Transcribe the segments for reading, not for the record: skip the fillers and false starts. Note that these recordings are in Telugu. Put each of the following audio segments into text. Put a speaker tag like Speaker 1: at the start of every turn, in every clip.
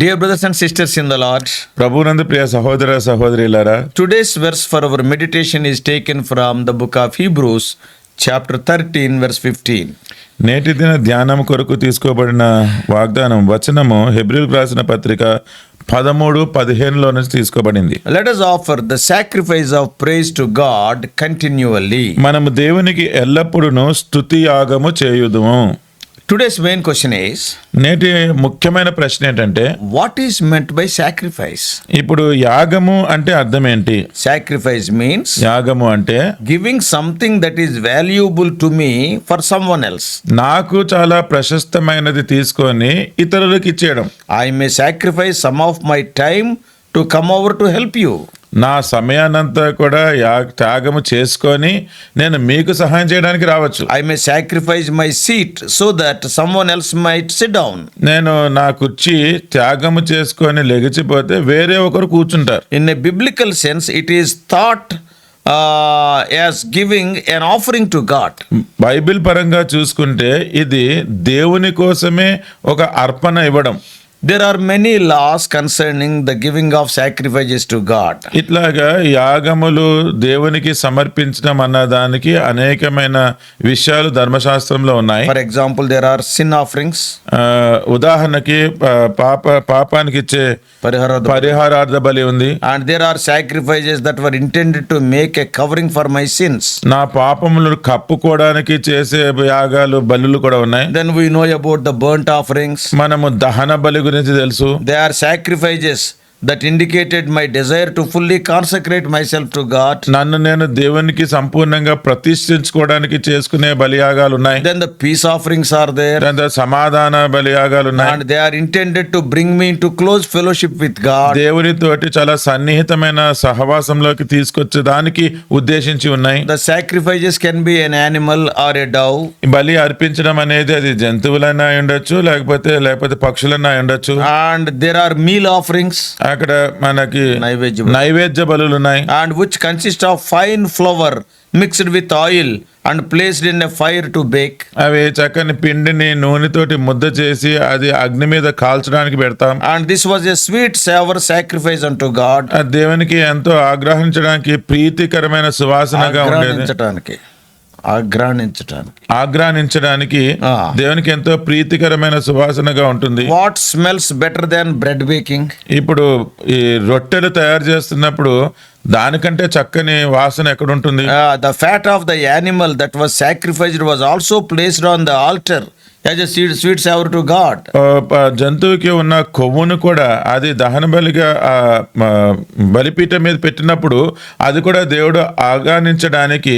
Speaker 1: Dear brothers and sisters in the Lord,
Speaker 2: ప్రభునందు ప్రియ సహోదర సహోదరులారా,
Speaker 1: today's verse for our meditation is taken from the book of Hebrews, chapter 13, verse 15.
Speaker 2: నేటి దిన ధ్యానం కొరకు తీసుకోబడిన వాగ్దానం వచనము హెబ్రీయులకు రాసిన పత్రిక 13:15 నుంచి తీసుకోబడింది.
Speaker 1: Let us offer the sacrifice of praise to God continually.
Speaker 2: మనము దేవునికి ఎల్లప్పుడూ స్తుతి యాగము చేయుదుము.
Speaker 1: Today's main question is,
Speaker 2: నేటి ముఖ్యమైన ప్రశ్న ఏంటంటే,
Speaker 1: what is meant by sacrifice?
Speaker 2: ఇప్పుడు యాగము అంటే అర్థం ఏంటి?
Speaker 1: Sacrifice means
Speaker 2: యాగము అంటే
Speaker 1: giving something that is valuable to me for someone else.
Speaker 2: నాకు చాలా ప్రశస్తమైనది తీసుకొని ఇతరులకు ఇచ్చేయడం.
Speaker 1: I may sacrifice some of my time to come over to help you.
Speaker 2: నా సమయాన్నంతా కూడా త్యాగము చేసుకొని నేను మీకు సహాయం చేయడానికి రావచ్చు.
Speaker 1: I may sacrifice my seat so that someone else might sit down.
Speaker 2: నేను నా కుర్చీ త్యాగము చేసుకొని లెగిచిపోతే వేరే ఒకరు కూర్చుంటారు.
Speaker 1: In a biblical sense, it is thought as giving an offering to God.
Speaker 2: Bible పరంగా చూసుకుంటే ఇది దేవుని కోసమే ఒక అర్పణ ఇవ్వడం.
Speaker 1: There are many laws concerning the giving of sacrifices to God.
Speaker 2: ఇట్లాగా యాగములు దేవునికి సమర్పించడం అన్న దానికి అనేకమైన విషయాలు ధర్మశాస్త్రంలో ఉన్నాయి.
Speaker 1: For example, there are sin offerings.
Speaker 2: ఉదాహరణకి పాపానికి ఇచ్చే పరిహారార్థ బలి ఉంది.
Speaker 1: And there are sacrifices that were intended to make a covering for my sins.
Speaker 2: నా పాపములను కప్పుకోవడానికి చేసే యాగాలు బలులు కూడా ఉన్నాయి.
Speaker 1: Then we know about the burnt offerings.
Speaker 2: మనము దహన బలి గురించి తెలుసు.
Speaker 1: They are sacrifices that indicated my desire to fully consecrate myself to God.
Speaker 2: నన్ను నేను దేవునికి సంపూర్ణంగా ప్రతిష్ఠించుకోవడానికి చేసుకునే బలియాగాలు ఉన్నాయి.
Speaker 1: Then the peace offerings are there.
Speaker 2: సమాధాన బలియాగాలు ఉన్నాయి.
Speaker 1: And they are intended to bring me into close fellowship with God.
Speaker 2: దేవునితోటి చాలా సన్నిహితమైన సహవాసంలోకి తీసుకొచ్చేదానికి ఉద్దేశించి ఉన్నాయి.
Speaker 1: The sacrifices can be an animal or a dove.
Speaker 2: బలి అర్పించడం అనేది అది జంతువులైనా ఉండొచ్చు, లేకపోతే పక్షులైనా ఉండొచ్చు.
Speaker 1: And there are meal offerings.
Speaker 2: అక్కడ మనకి
Speaker 1: నైవేద్య
Speaker 2: బలులు ఉన్నాయి.
Speaker 1: And which consist of fine flour mixed with oil and placed in a fire to bake.
Speaker 2: అవి చక్కని పిండిని నూనెతోటి ముద్ద చేసి అది అగ్ని మీద కాల్చడానికి పెడతాం.
Speaker 1: And this was a sweet savor sacrifice unto God.
Speaker 2: దేవునికి ఎంతో ఆగ్రహించడానికి ప్రీతికరమైన సువాసనగా ఉండేది. ఆగ్రహించడానికి దేవునికి ఎంతో ప్రీతికరమైన సువాసనగా ఉంటుంది.
Speaker 1: What smells better than bread baking?
Speaker 2: ఇప్పుడు ఈ రొట్టెలు తయారు చేస్తున్నప్పుడు దానికంటే చక్కని వాసన ఎక్కడ ఉంటుంది?
Speaker 1: The fat of the animal that was sacrificed was also placed on the altar as a sweet savor to God.
Speaker 2: జంతువుకి ఉన్న కొవ్వును కూడా అది దహన బలిగా బలిపీఠం మీద పెట్టినప్పుడు అది కూడా దేవుడు ఆగానించడానికి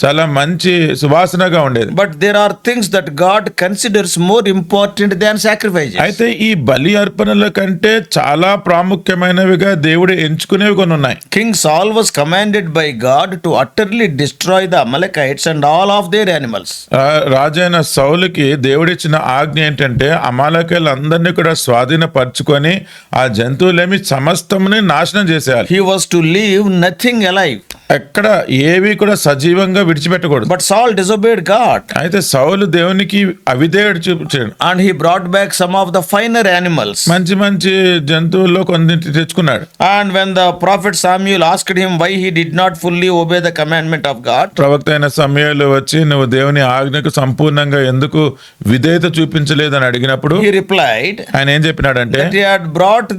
Speaker 2: చాలా మంచి సువాసనగా ఉండేది.
Speaker 1: But there are things that God considers more important than sacrifices.
Speaker 2: అయితే ఈ బలి అర్పణల కంటే చాలా ప్రాముఖ్యమైనవిగా దేవుడు ఎంచుకునేవి కొన్ని ఉన్నాయి.
Speaker 1: King Saul was commanded by God to utterly destroy the Amalekites and all of their animals.
Speaker 2: రాజైన సౌలుకి దేవుడిచ్చిన ఆజ్ఞ ఏంటంటే అమాలేకీయులందరినీ కూడా స్వాధీనపరచుకొని ఆ జంతువులేమి సమస్తముని నాశనం చేసేయాలి.
Speaker 1: He was to leave nothing alive.
Speaker 2: ఎక్కడ ఏవి కూడా సజీవంగా విడిచిపెట్టకూడదు.
Speaker 1: But Saul disobeyed God.
Speaker 2: అయితే సౌలు దేవునికి అవిధేయుడు చూపించాడు.
Speaker 1: And he brought back some of the finer animals.
Speaker 2: మంచి జంతువుల్లో కొన్నింటి తెచ్చుకున్నాడు.
Speaker 1: And when the prophet Samuel asked him why he did not fully obey the commandment of God,
Speaker 2: ప్రవక్త అయిన సమూయేలు వచ్చి నువ్వు దేవుని ఆజ్ఞకు సంపూర్ణంగా ఎందుకు విధేయత చూపించలేదని అడిగినప్పుడు
Speaker 1: he replied,
Speaker 2: ఆయన ఏం చెప్పినాడంటే,
Speaker 1: that he had brought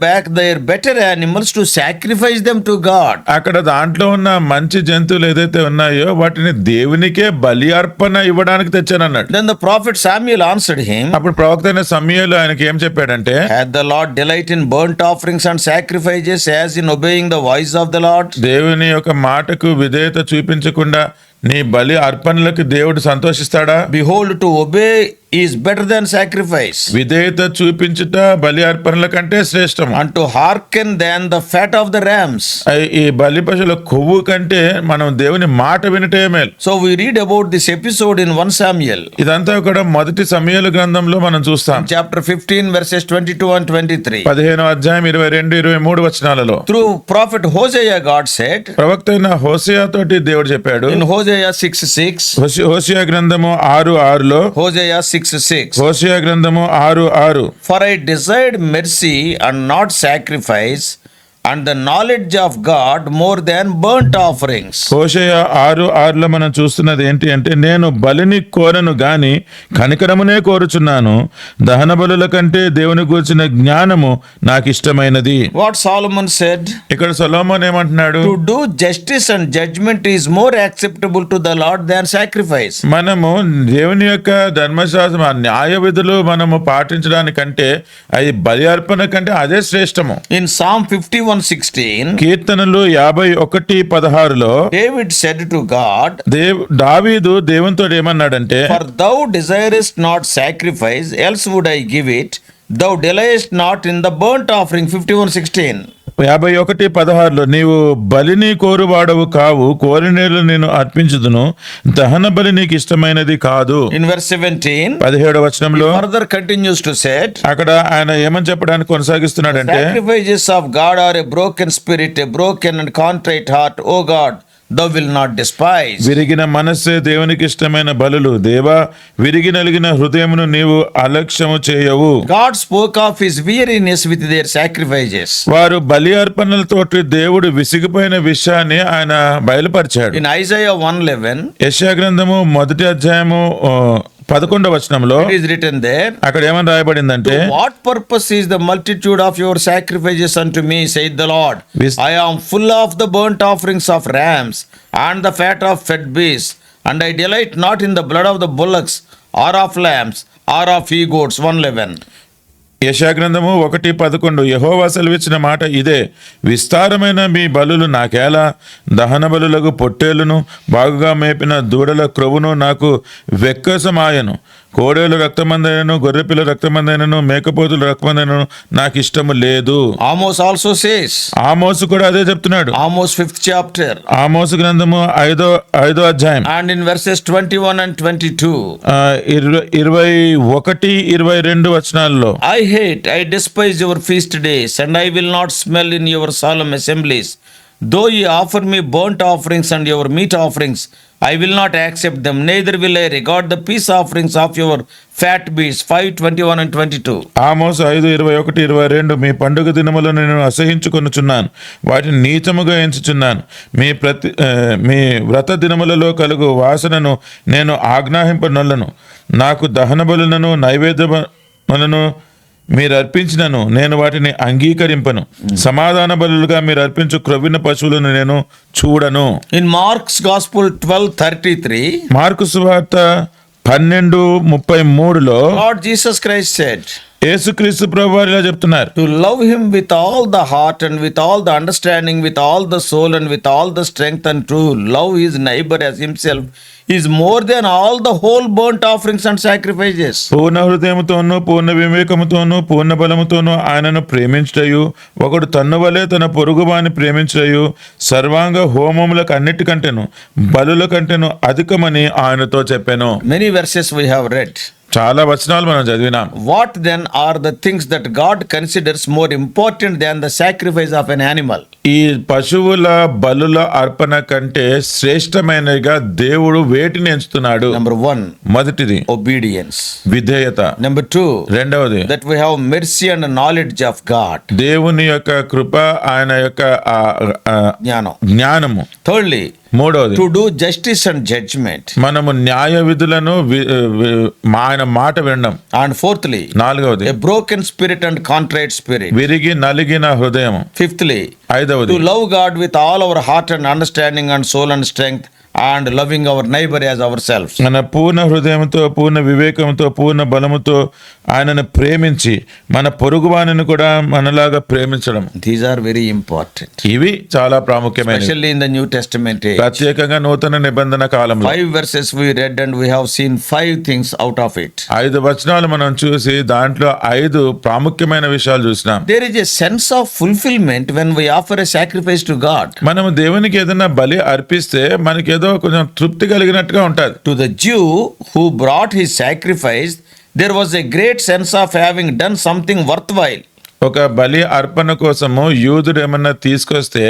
Speaker 1: back their better animals to sacrifice them to God.
Speaker 2: అక్కడ దాంట్లో ఉన్న మంచి జంతువులు ఏదైతే ఉన్నాయో వాటిని దేవునికే బలి అర్పణ ఇవ్వడానికి తెచ్చానన్నాడు.
Speaker 1: Then the prophet Samuel answered him,
Speaker 2: అప్పుడు ప్రవక్త అయిన సమూయేలు ఆయనకి ఏం చెప్పాడంటే,
Speaker 1: had the Lord delight in burnt offerings and sacrifices as in obeying the voice of the Lord?
Speaker 2: దేవుని యొక్క మాటకు విధేయత చూపించకుండా నీ బలి అర్పణలకు దేవుడు సంతోషిస్తాడా?
Speaker 1: Behold, to obey is better than sacrifice.
Speaker 2: విధేయత చూపించుట బలి అర్పణల కంటే శ్రేష్టం.
Speaker 1: And to hearken than the fat of the rams.
Speaker 2: ఈ బలి పశువుల కొవ్వు కంటే మనం దేవుని మాట వినటే మేలు.
Speaker 1: So we read about this episode in 1 Samuel.
Speaker 2: ఇదంతా కూడా మొదటి సమూయేలు గ్రంథంలో మనం చూస్తాం.
Speaker 1: Chapter 15 verses 22 and 23.
Speaker 2: 15వ అధ్యాయం 22-23 వచనాలలో
Speaker 1: Through prophet Hosea God said,
Speaker 2: ప్రవక్త అయిన హోషేయ తోటి దేవుడు చెప్పాడు.
Speaker 1: in Hosea Hosea 6:6.
Speaker 2: హోషేయ గ్రంథము 6:6లో,
Speaker 1: Hosea 6:6.
Speaker 2: హోషేయ గ్రంథము 6:6,
Speaker 1: For I desired mercy and not sacrifice, and the knowledge of God more than burnt offerings.
Speaker 2: హోషేయ 6:6లో మనం చూస్తున్నది ఏంటి అంటే, నేను బలిని కోరను గాని కనికరమునే కోరుచున్నాను, దహన బలుల కంటే దేవుని గూర్చిన జ్ఞానము నాకు ఇష్టమైనది.
Speaker 1: What Solomon said?
Speaker 2: ఇక్కడ సొలొమోన్ ఏమంటున్నాడు?
Speaker 1: To do justice and judgment is more acceptable to the Lord than sacrifice.
Speaker 2: మనము దేవుని యొక్క ధర్మశాస్త్రం, ఆ న్యాయ విధులు మనము పాటించడానికంటే అది బలి అర్పణ కంటే అదే శ్రేష్టము.
Speaker 1: In Psalm 51:16,
Speaker 2: కీర్తనలు 51:16లో
Speaker 1: David said to God,
Speaker 2: దావీదు దేవునితో ఏమన్నాడంటే,
Speaker 1: For thou desirest not sacrifice, else would I give it. Thou delayest not in the burnt offering. 51:16.
Speaker 2: 51:16లో నీవు బలిని కోరువాడవు కావు, కోరినేలు నేను అర్పించుదును, దహన బలి నీకు ఇష్టమైనది కాదు.
Speaker 1: In verse 17,
Speaker 2: 17వ వచనంలో
Speaker 1: further continues to say,
Speaker 2: అక్కడ ఆయన ఏమని చెప్పడానికి కొనసాగిస్తున్నాడంటే,
Speaker 1: sacrifices of God are a broken spirit, a broken and contrite heart, O God, thou will not despise.
Speaker 2: విరిగిన మనస్సే దేవునికి ఇష్టమైన బలులు, దేవా విరిగి నలిగిన హృదయమును నీవు అలక్ష్యము చేయవు.
Speaker 1: God spoke of his weariness with their sacrifices.
Speaker 2: వారు బలి అర్పణలతోటి దేవుడు విసిగిపోయిన విషయాన్ని ఆయన బయలుపరిచాడు.
Speaker 1: In Isaiah 1:11,
Speaker 2: యెషయా గ్రంథము 1వ అధ్యాయము 11వ వచనంలో
Speaker 1: it is written there,
Speaker 2: అక్కడ ఏమని రాయబడిందంటే,
Speaker 1: what purpose is the multitude of your sacrifices unto me, saith the Lord? I am full of the burnt offerings of rams and the fat of fed beasts, and I delight not in the blood of the bullocks or of lambs or of he goats. 1:11.
Speaker 2: యెషయా గ్రంథము 1:11, యెహోవా సెలవిచ్చిన మాట ఇదే, విస్తారమైన మీ బలులు నాకేలా, దహన బలులకు పొట్టేలును బాగుగా మేపిన దూడల క్రొవ్వును నాకు వెక్కసమాయను, కోడేలు రక్తమందైనను గొర్రెపిల్ల రక్తమందైనను మేకపోతుల రక్తమందైనను నాకు ఇష్టము లేదు.
Speaker 1: Amos also says,
Speaker 2: ఆమోసు కూడా అదే చెప్తున్నాడు.
Speaker 1: Amos 5th chapter,
Speaker 2: ఆమోసు గ్రంథము 5వ అధ్యాయం
Speaker 1: and in verses 21 and 22,
Speaker 2: 21-22 వచనాల్లో,
Speaker 1: I despise your feast days, and I will not smell in your solemn assemblies. Though ye offer me burnt offerings and your meat offerings, I will not accept them, neither will I regard the peace offerings of your fat beasts. 5:21 and 22.
Speaker 2: ఆమోసు 5:21-22, మీ పండుగ దినములను నేను అసహించుకొనుచున్నాను, వాటిని నీచముగా ఎంచుచున్నాను, మీ వ్రత దినములలో కలుగు వాసనను నేను ఆజ్ఞాహింపనొల్లను, నాకు దహన బలులను నైవేద్యములను మీరు అర్పించినను నేను వాటిని అంగీకరింపను, సమాధాన బలులుగా మీరు అర్పించు క్రొవ్విన పశువులను నేను చూడను.
Speaker 1: In Mark's Gospel 12:33,
Speaker 2: మార్కు సువార్త 12:33లో
Speaker 1: Lord Jesus Christ said,
Speaker 2: యేసుక్రీస్తు ప్రభువారు ఇలా చెప్తున్నారు,
Speaker 1: to love him with all the heart and with all the understanding, with all the soul and with all the strength, and to love his neighbor as himself is more than all the whole burnt offerings and sacrifices.
Speaker 2: పూర్ణ హృదయముతోనూ పూర్ణ వివేకముతోనూ పూర్ణ బలముతోనూ ఆయనను ప్రేమించుటయు, ఒకడు తన్ను వలె తన పొరుగువాని ప్రేమించుటయు సర్వాంగ హోమములకు అన్నిటికంటేను బలుల కంటేను అధికమని ఆయనతో చెప్పాను.
Speaker 1: Many verses we have read.
Speaker 2: చాలా వచనాలు మనం చదివినాం.
Speaker 1: What then are the things that God considers more important than the sacrifice of an animal?
Speaker 2: ఈ పశువుల బలుల అర్పణ కంటే శ్రేష్టమైనగా దేవుడు వేటిని ఎంచుతున్నాడు?
Speaker 1: Number 1,
Speaker 2: మొదటిది
Speaker 1: obedience.
Speaker 2: విధేయత.
Speaker 1: Number 2,
Speaker 2: రెండవది
Speaker 1: that we have mercy and knowledge of God.
Speaker 2: దేవుని యొక్క కృప, ఆయన యొక్క జ్ఞానము.
Speaker 1: Thirdly,
Speaker 2: మూడవది
Speaker 1: to do justice and judgment.
Speaker 2: మనము న్యాయ విధులను ఆయన మాట వినడం.
Speaker 1: And fourthly,
Speaker 2: నాలుగవది
Speaker 1: a broken spirit and contrite spirit.
Speaker 2: విరిగి నలిగిన హృదయం.
Speaker 1: Fifthly,
Speaker 2: ఐదవది
Speaker 1: to love God with all our heart and understanding and soul and strength, and loving our neighbor as ourselves.
Speaker 2: మన పూర్ణ హృదయంతో పూర్ణ వివేకంతో పూర్ణ బలముతో ఆయనను ప్రేమించి మన పొరుగువానిని కూడా మనలాగా ప్రేమించడం.
Speaker 1: These are very important.
Speaker 2: ఇవి చాలా ప్రాముఖ్యమైనవి,
Speaker 1: Especially in the New Testament age.
Speaker 2: ప్రత్యేకంగా నూతన నిబంధన కాలంలో.
Speaker 1: 5 verses we read and we have seen 5 things out of it.
Speaker 2: 5 వచనాలు మనం చూసి దాంట్లో 5 ప్రాముఖ్యమైన విషయాలు చూసినాం.
Speaker 1: There is a sense of fulfillment when we offer a sacrifice to God.
Speaker 2: మనము దేవునికి ఏదైనా బలి అర్పిస్తే మనకి ఏదో కొంచెం తృప్తి కలిగినట్టుగా ఉంటుంది.
Speaker 1: To the Jew who brought his sacrifice, there was a great sense of having done something worthwhile.
Speaker 2: ఒక బలి అర్పణ కోసము యూదుడు ఏమన్నా తీసుకొస్తే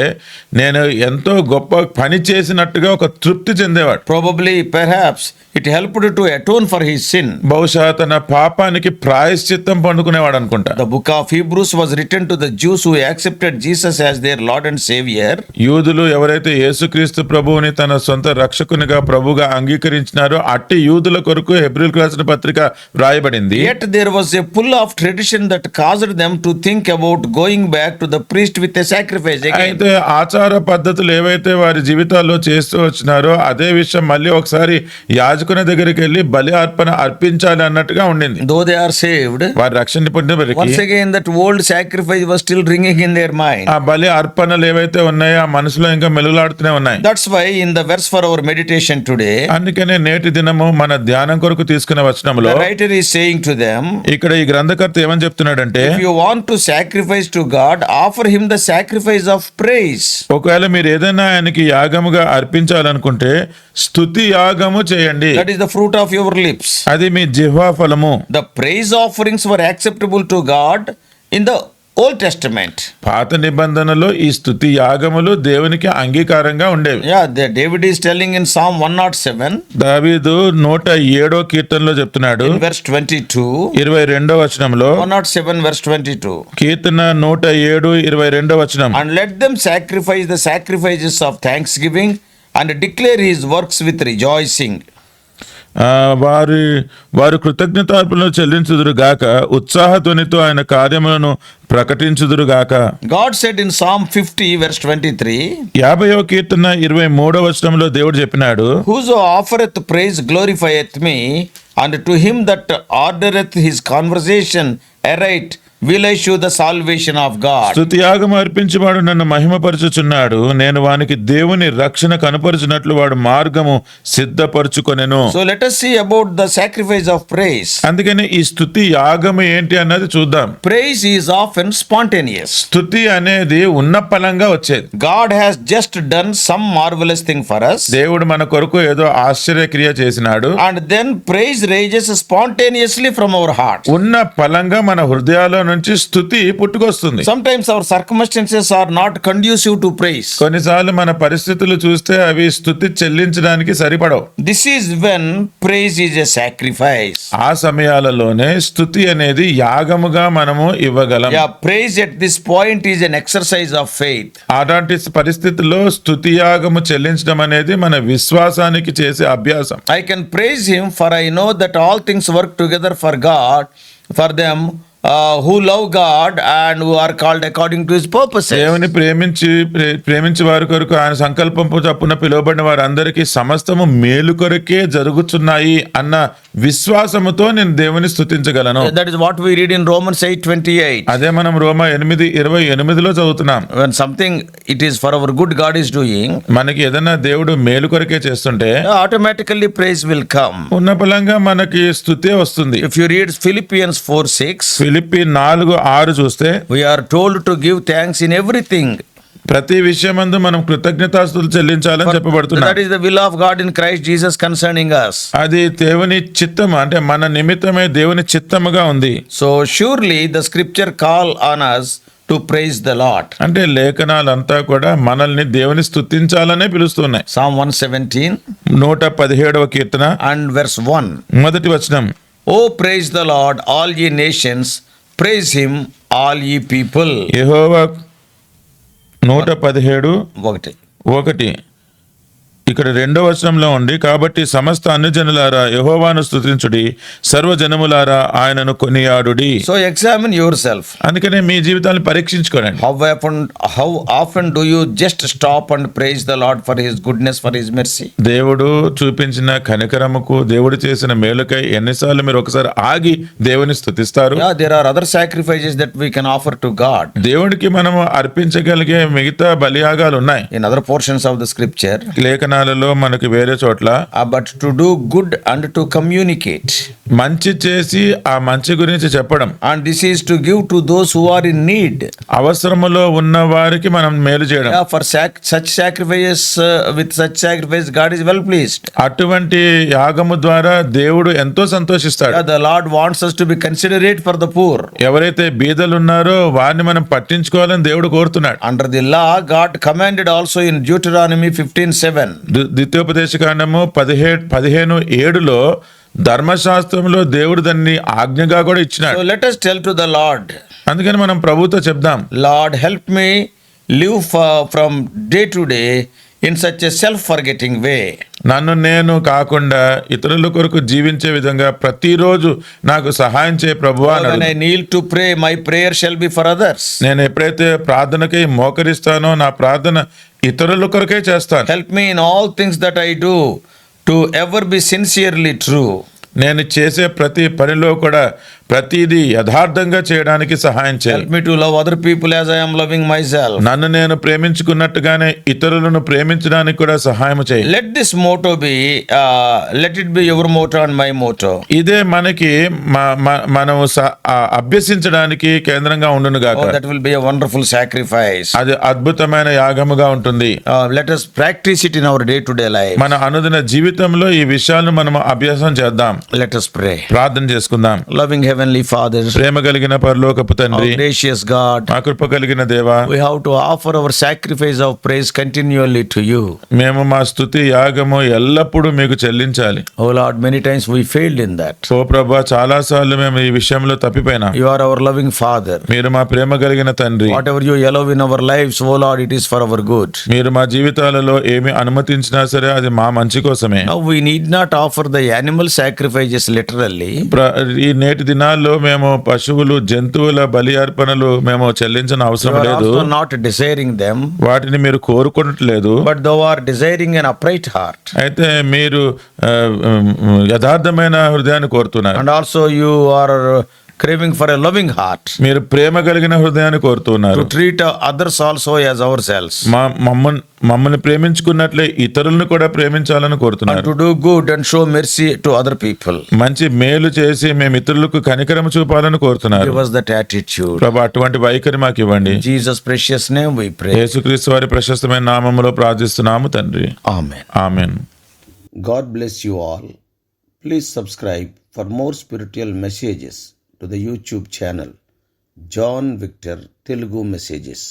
Speaker 2: నేను ఎంతో గొప్ప పని చేసినట్టుగా ఒక తృప్తి చెందేవాడు.
Speaker 1: Probably, perhaps, it helped to atone for his sin.
Speaker 2: బహుశా తన పాపానికి ప్రాయశ్చిత్తం పొందుకునేవాడు అనుకుంటా.
Speaker 1: The book of Hebrews was written to the Jews who accepted Jesus as their Lord and Savior.
Speaker 2: యూదులు ఎవరైతే యేసుక్రీస్తు ప్రభువుని తన సొంత రక్షకునిగా ప్రభువుగా అంగీకరించినారో అట్టి యూదుల కొరకు హెబ్రీయులకు రాసిన పత్రిక వ్రాయబడింది.
Speaker 1: Yet there was a pull of tradition that caused them to think about going back to the priest with a sacrifice again.
Speaker 2: అయితే ఆచార పద్ధతులు ఏవైతే వారి జీవితాల్లో చేస్తూ వచ్చినారో అదే విషయం మళ్ళీ ఒకసారి యాజకుని దగ్గరికి వెళ్ళి బలి అర్పణ అర్పించాలి అన్నట్టుగా ఉండింది.
Speaker 1: Though they are saved,
Speaker 2: వారి రక్షణ పొందినప్పటికీ
Speaker 1: once again that old sacrifice was still ringing in their mind.
Speaker 2: ఆ బలి అర్పణలు ఏవైతే ఉన్నాయో ఆ మనసులో ఇంకా మెలుగులాడుతూనే ఉన్నాయి.
Speaker 1: That's why in the verse for our meditation today,
Speaker 2: అందుకనే నేటి దినము మన ధ్యానం కొరకు తీసుకున్న వచనంలో
Speaker 1: the writer is saying to them,
Speaker 2: ఇక్కడ ఈ గ్రంథకర్త ఏమని చెప్తున్నాడంటే,
Speaker 1: if you want to sacrifice to God, offer him the sacrifice of praise.
Speaker 2: ఒకవేళ మీరు ఏదైనా ఆయనకి యాగముగా అర్పించాలనుకుంటే స్తుతి యాగము చేయండి.
Speaker 1: That is the fruit of your lips.
Speaker 2: అది మీ జిహ్వా ఫలము.
Speaker 1: The praise offerings were acceptable to God in the Old Testament.
Speaker 2: పాత నిబంధనలో ఈ స్తుతి యాగములు దేవునికి అంగీకారంగా ఉండేవి.
Speaker 1: Yeah, David is telling in Psalm 107,
Speaker 2: దావీదు 107వ కీర్తనలో చెప్తున్నాడు,
Speaker 1: in verse 22,
Speaker 2: 22వ వచనంలో,
Speaker 1: 107 verse 22,
Speaker 2: కీర్తన 107 22వ వచనం,
Speaker 1: and let them sacrifice the sacrifices of thanksgiving and declare his works with rejoicing.
Speaker 2: వారు కృతజ్ఞతార్పణలు చెల్లించుదురు గాక, ఉత్సాహధ్వనితో ఆయన కార్యములను ప్రకటించుదురు గాక.
Speaker 1: God said in Psalm 50 verse 23,
Speaker 2: 50వ కీర్తన 23వ వచనంలో దేవుడు చెప్పినాడు,
Speaker 1: whoso offereth praise glorifieth me, and to him that ordereth his conversation aright will I show the salvation of God.
Speaker 2: స్తుతి యాగం అర్పించేవాడు నన్ను మహిమపరచుచున్నాడు, నేను వానికి దేవుని రక్షణ కనపరచునట్లు వాడు మార్గము సిద్ధపరచుకొనెను.
Speaker 1: So let us see about the sacrifice of praise.
Speaker 2: అందుకని ఈ స్తుతి యాగము ఏంటి అన్నది చూద్దాం.
Speaker 1: Praise is often spontaneous.
Speaker 2: స్తుతి అనేది ఉన్నపలంగా వచ్చేది.
Speaker 1: God has just done some marvelous thing for us,
Speaker 2: దేవుడు మన కొరకు ఏదో ఆశ్చర్యక్రియ చేసినాడు,
Speaker 1: and then praise rages spontaneously from our hearts.
Speaker 2: ఉన్న పలంగా మన హృదయాల నుంచి స్తుతి పుట్టుకొస్తుంది.
Speaker 1: Sometimes our circumstances are not conducive to praise.
Speaker 2: కొన్నిసార్లు మన పరిస్థితులు చూస్తే అవి స్తుతి చెల్లించడానికి సరిపడవు.
Speaker 1: This is when praise is a sacrifice.
Speaker 2: ఆ సమయాలలోనే స్తుతి అనేది యాగముగా మనము ఇవ్వగలం.
Speaker 1: Yeah, praise at this point is an exercise of faith.
Speaker 2: అలాంటి పరిస్థితుల్లో స్తుతి యాగము చెల్లించడం అనేది మన విశ్వాసానికి చేసే అభ్యాసం.
Speaker 1: I can praise him, for I know that all things work together for God, for them who love God and who are called according to his purposes.
Speaker 2: దేవుని ప్రేమించి వారి కొరకు ఆయన సంకల్పంపు చప్పున పిలువబడిన వారందరికీ సమస్తము మేలు కొరకే జరుగుతున్నాయి అన్న విశ్వాసముతో నేను దేవుని స్తుతించగలను.
Speaker 1: That is what we read in Romans 8:28.
Speaker 2: అదే మనం రోమా 8:28లో చదువుతున్నాం.
Speaker 1: When something it is for our good God is doing,
Speaker 2: మనకి ఏదైనా దేవుడు మేలు కొరకే చేస్తుంటే
Speaker 1: automatically praise will come.
Speaker 2: ఉన్న ఫలంగా మనకి స్తుతే వస్తుంది.
Speaker 1: If you read Philippians 4:6,
Speaker 2: Philippi 4:6 చూస్తే,
Speaker 1: we are told to give thanks in everything.
Speaker 2: ప్రతి విషయమందు మనం కృతజ్ఞతాస్తుతులు చెల్లించాలని చెప్పబడుతున్నాం.
Speaker 1: That is the will of God in Christ Jesus concerning us.
Speaker 2: అది దేవుని చిత్తం, అంటే మన నిమిత్తమే దేవుని చిత్తముగా ఉంది.
Speaker 1: So surely the scripture call on us to praise the Lord.
Speaker 2: అంటే లేఖనాలంతా కూడా మనల్ని దేవుని స్తుతించాలనే పిలుస్తున్నాయి.
Speaker 1: Psalm 117
Speaker 2: 117వ Keerthana
Speaker 1: and verse 1.
Speaker 2: మొదటి వచనం,
Speaker 1: Oh, praise the Lord, all ye nations, praise him, all ye people.
Speaker 2: యెహోవా 117:1
Speaker 1: ఒకటి.
Speaker 2: ఇక్కడ 2వ వచనంలో ఉండి, కాబట్టి సమస్త అన్యజనులారా యెహోవాను స్తుతించుడి, సర్వజనములారా ఆయనను కొనియాడుడి.
Speaker 1: So examine yourself.
Speaker 2: అందుకనే మీ జీవితాన్ని పరీక్షించుకోండి.
Speaker 1: How often do you just stop and praise the Lord for his goodness, for his mercy?
Speaker 2: దేవుడు చూపించిన కనికరముకు, దేవుడు చేసిన మేలుకై ఎన్నిసార్లు మీరు ఒకసారి ఆగి దేవుని స్తుతిస్తారు?
Speaker 1: Yeah, there are other sacrifices that we can offer to God.
Speaker 2: దేవుడికి మనము అర్పించగలిగే మిగతా బలియాగాలు ఉన్నాయి.
Speaker 1: In other portions of the scripture,
Speaker 2: లేఖనాల్లో లేఖనాలలో మనకి వేరే చోట్ల
Speaker 1: but to do good and to communicate.
Speaker 2: మంచి చేసి ఆ మంచి గురించి చెప్పడం,
Speaker 1: And this is to give to those who are in need.
Speaker 2: అవసరములో ఉన్న వారికి మనం మేలు చేయడం.
Speaker 1: Yeah, for such sacrifices, with such sacrifice, God is well pleased.
Speaker 2: అటువంటి యాగము ద్వారా దేవుడు ఎంతో సంతోషిస్తాడు.
Speaker 1: Yeah, the Lord wants us to be considerate for the poor.
Speaker 2: ఎవరైతే బీదలు ఉన్నారో వారిని మనం పట్టించుకోవాలని దేవుడు కోరుతున్నాడు.
Speaker 1: Under the law, God commanded also in Deuteronomy 15:7.
Speaker 2: ద్వితీయోపదేశకాండము 15:7 ధర్మశాస్త్రంలో దేవుడు దాన్ని ఆజ్ఞగా కూడా ఇచ్చినాడు.
Speaker 1: So let us tell to the Lord,
Speaker 2: అందుకని మనం ప్రభుతో చెప్దాం,
Speaker 1: Lord, help me live from day to day in such a self-forgetting way.
Speaker 2: నన్ను నేను కాకుండా ఇతరుల కొరకు జీవించే విధంగా ప్రతిరోజు నాకు సహాయం చేయ ప్రభువా.
Speaker 1: When I kneel to pray, my prayer shall be for others.
Speaker 2: నేను ఎప్పుడైతే ప్రార్థనకై మోకరిస్తానో నా ప్రార్థన ఇతరుల కొరకే చేస్తాను.
Speaker 1: Help me in all things that I do to ever be sincerely true.
Speaker 2: నేను చేసే ప్రతి పనిలో కూడా ప్రతిదీ యథార్థంగా చేయడానికి సహాయం చేయాలి.
Speaker 1: Help me to love other people as I am loving myself.
Speaker 2: నన్ను నేను ప్రేమించుకున్నట్టుగానే ఇతరులను ప్రేమించడానికి కూడా సహాయం చేయాలి.
Speaker 1: Let this motto be, let it be your motto and my motto.
Speaker 2: ఇదే మనకి మనం అభ్యసించడానికి కేంద్రంగా ఉండును గాక.
Speaker 1: Oh, that will be a wonderful sacrifice.
Speaker 2: అది అద్భుతమైన యాగముగా ఉంటుంది.
Speaker 1: Let us practice it in our day-to-day life.
Speaker 2: మన అనుదిన జీవితంలో ఈ విషయాలను మనం అభ్యాసం చేద్దాం.
Speaker 1: Let us pray.
Speaker 2: ప్రార్థన చేసుకుందాం.
Speaker 1: Loving Heavenly Father,
Speaker 2: ప్రేమ కలిగిన పరలోకపు తండ్రి,
Speaker 1: our gracious God,
Speaker 2: మా కృప కలిగిన దేవా,
Speaker 1: we have to offer our sacrifice of praise continually to you.
Speaker 2: మేము మా స్తుతి యాగము ఎల్లప్పుడూ మీకు చెల్లించాలి.
Speaker 1: Oh Lord, many times we failed in that.
Speaker 2: ఓ ప్రభువా, చాలా సార్లు మేము ఈ విషయంలో తప్పిపోయినా.
Speaker 1: You are our loving Father.
Speaker 2: మీరు మా ప్రేమ కలిగిన తండ్రి.
Speaker 1: Whatever you allow in our lives, oh Lord, it is for our good.
Speaker 2: మీరు మా జీవితాలలో ఏమి అనుమతించినా సరే అది మా మంచి కోసమే.
Speaker 1: Now we need not offer the animal sacrifices literally.
Speaker 2: ఈ నేటి దినాల్లో మేము పశువులు జంతువుల బలి అర్పణలు మేము చెల్లించిన
Speaker 1: You
Speaker 2: అవసరం
Speaker 1: are
Speaker 2: లేదు.
Speaker 1: also not desiring them,
Speaker 2: వాటిని మీరు కోరుకోవట్లేదు.
Speaker 1: but thou are desiring an upright heart.
Speaker 2: అయితే మీరు యథార్థమైన హృదయాన్ని కోరుతున్నారు.
Speaker 1: And also you are craving for a loving heart,
Speaker 2: మీరు ప్రేమ కలిగిన హృదయాన్ని కోరుతున్నారు.
Speaker 1: to treat others also as ourselves,
Speaker 2: మమ్మల్ని ప్రేమించుకున్నట్లే ఇతరులను కూడా ప్రేమించాలని
Speaker 1: and
Speaker 2: కోరుతున్నారు.
Speaker 1: to do good and show mercy to other people.
Speaker 2: మంచి మేలు చేసి మేము ఇతరులకు కనికరం చూపాలని కోరుతున్నారు.
Speaker 1: Give us that attitude.
Speaker 2: ప్రభు, అటువంటి వైఖరి మాకు ఇవ్వండి.
Speaker 1: In Jesus' precious name we pray.
Speaker 2: యేసుక్రీస్తు వారి ప్రశస్తమైన నామములో ప్రార్థిస్తున్నాము తండ్రి.
Speaker 1: Amen.
Speaker 2: Amen.
Speaker 1: God bless you all. Please subscribe for more spiritual messages to the YouTube channel John Victor Telugu Messages.